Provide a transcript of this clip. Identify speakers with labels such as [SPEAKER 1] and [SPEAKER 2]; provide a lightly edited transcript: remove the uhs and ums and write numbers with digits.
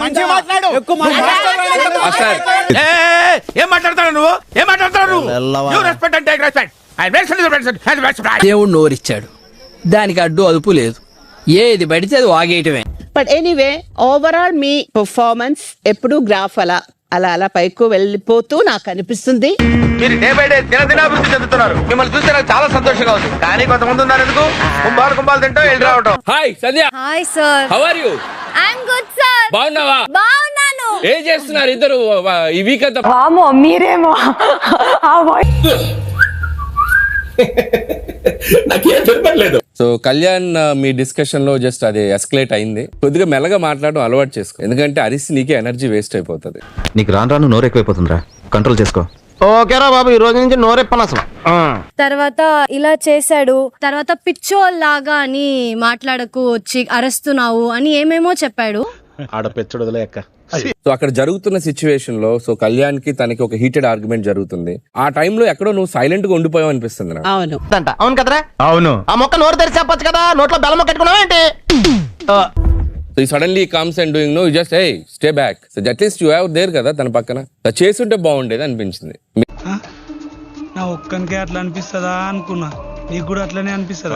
[SPEAKER 1] మంచిగా మాట్లాడు.
[SPEAKER 2] ఏం మాట్లాడతాడు నువ్వు? ఏం మాట్లాడతాడు నువ్వు? Respect and take respect.
[SPEAKER 3] దేవుడు నోరిచ్చాడు, దానికి అడ్డు అదుపు లేదు, ఏది పడితే అది వాగేయటమే.
[SPEAKER 4] బట్ ఎనీవే ఓవరాల్ మీ పర్ఫార్మెన్స్ ఎప్పుడు గ్రాఫ్ అలా అలా అలా పైకి వెళ్ళిపోతూ నాకు అనిపిస్తుంది.
[SPEAKER 2] మీరు డే బై డే దినాభివృద్ధి చెందుతున్నారు. మిమ్మల్ని చూస్తే నాకు చాలా సంతోషంగా ఉంది. కానీ కొంతమంది ఉన్నారు ఎందుకు కుంభాలు తింటాం వెళ్ళి రావటం.
[SPEAKER 5] Hi Sandhya.
[SPEAKER 6] Hi sir.
[SPEAKER 5] How are you?
[SPEAKER 6] I'm good sir.
[SPEAKER 5] బాగున్నావా?
[SPEAKER 6] బాగున్నాను.
[SPEAKER 5] ఏం చేస్తున్నారు ఇద్దరు ఈ వీక్ అంతా?
[SPEAKER 6] వామో మీరేమో ఆ వాయిస్.
[SPEAKER 5] సో కళ్యాణ్ మీ డిస్కషన్ లో జస్ట్ అది ఎస్కలేట్ అయింది. కొద్దిగా మెల్లగా మాట్లాడడం అలవాటు చేసుకో, ఎందుకంటే అరిసి నీకే ఎనర్జీ వేస్ట్ అయిపోతుంది.
[SPEAKER 7] నీకు రాను నోరు ఎక్కువైపోతుందిరా, కంట్రోల్ చేసుకో.
[SPEAKER 1] ఓకేరా బాబు, ఈ రోజు నుంచి నోరెప్పను అసలు.
[SPEAKER 6] తర్వాత ఇలా చేశాడు, తర్వాత పిచ్చోల్లాగా అని మాట్లాడకు, వచ్చి అరుస్తున్నావు అని ఏమేమో చెప్పాడు.
[SPEAKER 1] ఆడపెచ్చడు వదిలేక.
[SPEAKER 5] సో అక్కడ జరుగుతున్న సిచ్యువేషన్ లో సో కళ్యాణ్ కి తనకి ఒక హీటెడ్ ఆర్గ్యుమెంట్ జరుగుతుంది. ఆ టైంలో ఎక్కడో నువ్వు సైలెంట్ గా ఉండిపోయావు అనిపిస్తుంది నాకు.
[SPEAKER 4] అవును
[SPEAKER 1] అవును కదరా?
[SPEAKER 7] అవును.
[SPEAKER 1] ఆ మొక్క నోరు తెరిచి చెప్పొచ్చు కదా, నోట్లో బెల్లం కట్టుకున్నావా ఏంటి?
[SPEAKER 5] సో ఈ suddenly comes and doing no, you just hey stay back. So at least you have there కదా తన పక్కన, చేసుంటే బాగుండేది అనిపించింది.
[SPEAKER 8] నా ఒక్కనికే అట్లా అనిపిస్తుందా అనుకున్నా, నీకు కూడా అట్లనే అనిపిస్తుందా?